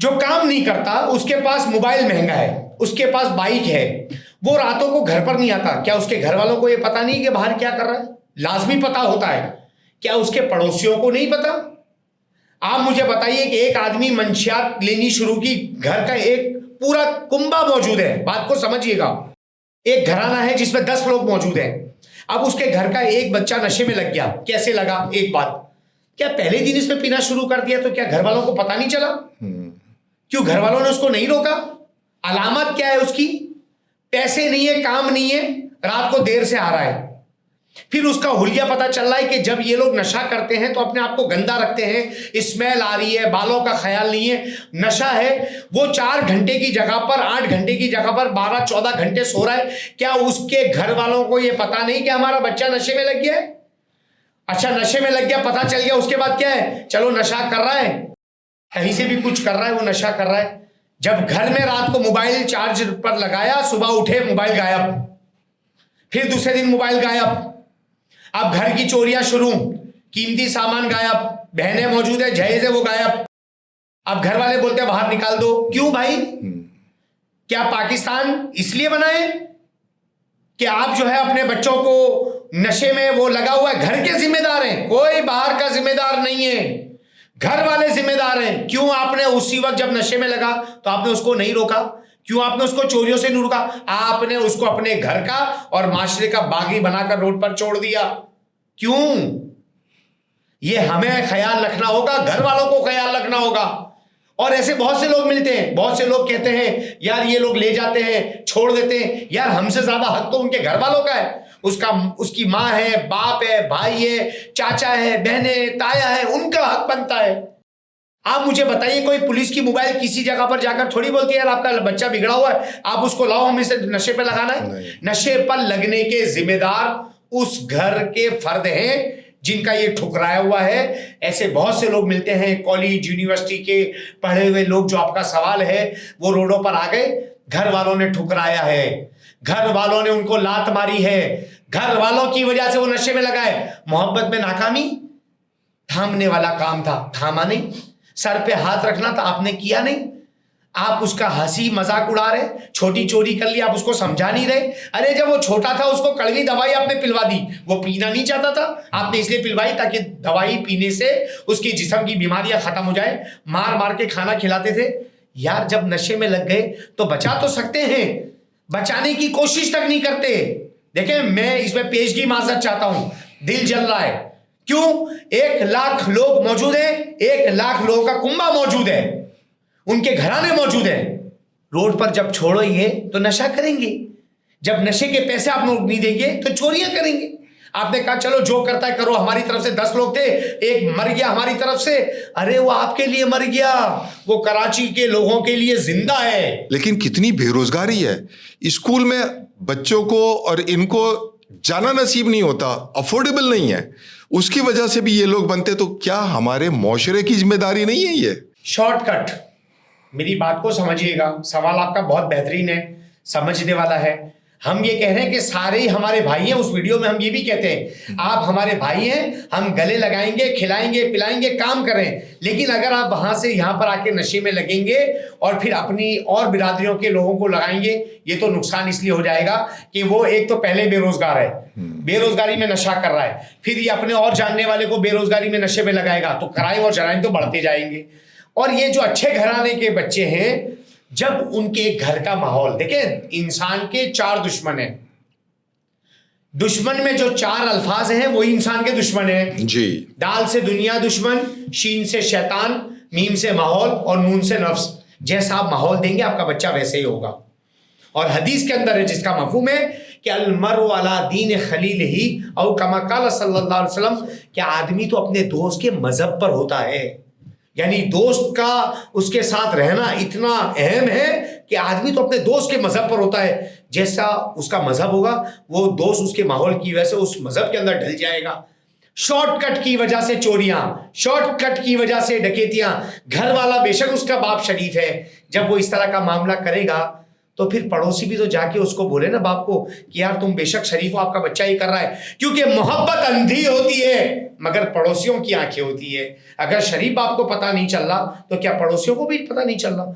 जो काम नहीं करता, उसके पास मोबाइल महंगा है, उसके पास बाइक है, वो रातों को घर पर नहीं आता, क्या उसके घर वालों को ये पता नहीं कि बाहर क्या कर रहा है? लाजमी पता होता है। क्या उसके पड़ोसियों को नहीं पता? आप मुझे बताइए कि एक आदमी मंशियात लेनी शुरू की, घर का एक पूरा कुंबा मौजूद है, बात को समझिएगा, एक घराना है जिसमें 10 लोग मौजूद हैं। अब उसके घर का एक बच्चा नशे में लग गया। कैसे लगा? एक बात, क्या पहले दिन इसमें पीना शुरू कर दिया तो क्या घर वालों को पता नहीं चला? क्यों घर वालों ने उसको नहीं रोका? अलामत क्या है उसकी? पैसे नहीं है, काम नहीं है, रात को देर से आ रहा है। फिर उसका हुलिया पता चल रहा है कि जब ये लोग नशा करते हैं तो अपने आप को गंदा रखते हैं, स्मेल आ रही है, बालों का ख्याल नहीं है, नशा है। वो 4 घंटे की जगह पर 8 घंटे की जगह पर 12-14 घंटे सो रहा है। क्या उसके घर वालों को ये पता नहीं कि हमारा बच्चा नशे में लग गया है? अच्छा, नशे में लग गया, पता चल गया, उसके बाद क्या है? चलो नशा कर रहा है, कहीं से भी कुछ कर रहा है, वो नशा कर रहा है। जब घर में रात को मोबाइल चार्ज पर लगाया, सुबह उठे मोबाइल गायब, फिर दूसरे दिन मोबाइल गायब। अब घर की चोरियां शुरू, कीमती सामान गायब, बहनें मौजूद है, जहेज है वो गायब। अब घर वाले बोलते हैं बाहर निकाल दो। क्यों भाई? क्या पाकिस्तान इसलिए बना है कि आप जो है अपने बच्चों को नशे में वो लगा हुआ है? घर के जिम्मेदार हैं, कोई बाहर का जिम्मेदार नहीं है, घर वाले जिम्मेदार हैं। क्यों आपने उसी वक्त जब नशे में लगा तो आपने उसको नहीं रोका? क्यों आपने उसको चोरियों से नहीं रोका? आपने उसको अपने घर का और माशरे का बागी बनाकर रोड पर छोड़ दिया। क्यों? ये हमें ख्याल रखना होगा, घर वालों को ख्याल रखना होगा। और ऐसे बहुत से लोग मिलते हैं, बहुत से लोग कहते हैं यार ये लोग ले जाते हैं, छोड़ देते हैं। यार हमसे ज्यादा हक तो उनके घर वालों का है। उसकी माँ है, बाप है, भाई है, चाचा है, बहने, ताया है, उनका हक बनता है। आप मुझे बताइए, कोई पुलिस की मोबाइल किसी जगह पर जाकर थोड़ी बोलती है यार आपका बच्चा बिगड़ा हुआ है, आप उसको लाओ, हमें इसे नशे पे लगाना है। नशे पर लगने के जिम्मेदार उस घर के फर्द हैं जिनका ये ठुकराया हुआ है। ऐसे बहुत से लोग मिलते हैं, कॉलेज यूनिवर्सिटी के पढ़े हुए लोग, जो आपका सवाल है वो रोडों पर आ गए, घर वालों ने ठुकराया है, घर वालों ने उनको लात मारी है, घर वालों की वजह से वो नशे में लगा है। मोहब्बत में नाकामी, थामने वाला काम था, थामा नहीं। सर पे हाथ रखना था, आपने किया नहीं। आप उसका हंसी मजाक उड़ा रहे, छोटी चोरी कर ली, आप उसको समझा नहीं रहे। अरे जब वो छोटा था उसको कड़वी दवाई आपने पिलवा दी, वो पीना नहीं चाहता था, आपने इसलिए पिलवाई ताकि दवाई पीने से उसकी जिस्म की बीमारियां खत्म हो जाए। मार मार के खाना खिलाते थे। यार जब नशे में लग गए तो बचा तो सकते हैं, बचाने की कोशिश तक नहीं करते। देखें, मैं इसमें पेशगी माजरत चाहता हूं, दिल जल रहा है। क्यों? 1 लाख लोग मौजूद हैं, 1 लाख लोगों का कुंबा मौजूद है, उनके घराने मौजूद हैं। रोड पर जब छोड़ेंगे तो नशा करेंगे, जब नशे के पैसे आप लोग नहीं देंगे तो चोरियां करेंगे। आपने कहा चलो जो करता है करो, हमारी तरफ से 10 लोग थे, एक मर गया हमारी तरफ से। अरे वो आपके लिए मर गया, वो कराची के लोगों के लिए जिंदा है। लेकिन कितनी बेरोजगारी है, स्कूल में बच्चों को और इनको जाना नसीब नहीं होता, अफोर्डेबल नहीं है, उसकी वजह से भी ये लोग बनते। तो क्या हमारे मुआशरे की जिम्मेदारी नहीं है ये? शॉर्टकट, मेरी बात को समझिएगा, सवाल आपका बहुत बेहतरीन है, समझने वाला है। हम ये कह रहे हैं कि सारे ही हमारे भाई हैं। उस वीडियो में हम ये भी कहते हैं आप हमारे भाई हैं, हम गले लगाएंगे, खिलाएंगे, पिलाएंगे, काम करें। लेकिन अगर आप वहां से यहाँ पर आके नशे में लगेंगे और फिर अपनी और बिरादरियों के लोगों को लगाएंगे, ये तो नुकसान इसलिए हो जाएगा कि वो एक तो पहले बेरोजगार है, बेरोजगारी में नशा कर रहा है, फिर ये अपने और जानने वाले को बेरोजगारी में नशे में लगाएगा, तो क्राइम और जराइम तो बढ़ते जाएंगे। और ये जो अच्छे घराने के बच्चे हैं, जब उनके घर का माहौल देखें, इंसान के 4 दुश्मन हैं। दुश्मन में जो 4 अल्फाज हैं वही इंसान के दुश्मन हैं जी। दाल से दुनिया दुश्मन, शीन से शैतान, मीम से माहौल और नून से नफ्स। जैसा आप माहौल देंगे आपका बच्चा वैसे ही होगा। और हदीस के अंदर है जिसका मफहूम है कि अलमरु अला दीन खलील ही और कमा काला सल्लल्लाहु अलैहि वसल्लम, कि आदमी तो अपने दोस्त के मजहब पर होता है। यानी दोस्त का उसके साथ रहना इतना अहम है कि आदमी तो अपने दोस्त के मजहब पर होता है। जैसा उसका मजहब होगा वो दोस्त उसके माहौल की वजह से उस मजहब के अंदर ढल जाएगा। शॉर्टकट की वजह से चोरियां, शॉर्टकट की वजह से डकैतियां, घर वाला बेशक उसका बाप शरीफ है, जब वो इस तरह का मामला करेगा तो फिर पड़ोसी भी तो जाके उसको बोले ना बाप को कि यार तुम बेशक शरीफ हो, आपका बच्चा ही कर रहा है। क्योंकि मोहब्बत अंधी होती है, मगर पड़ोसियों की आंखें होती है। अगर शरीफ बाप को पता नहीं चल रहा तो क्या पड़ोसियों को भी पता नहीं चल रहा?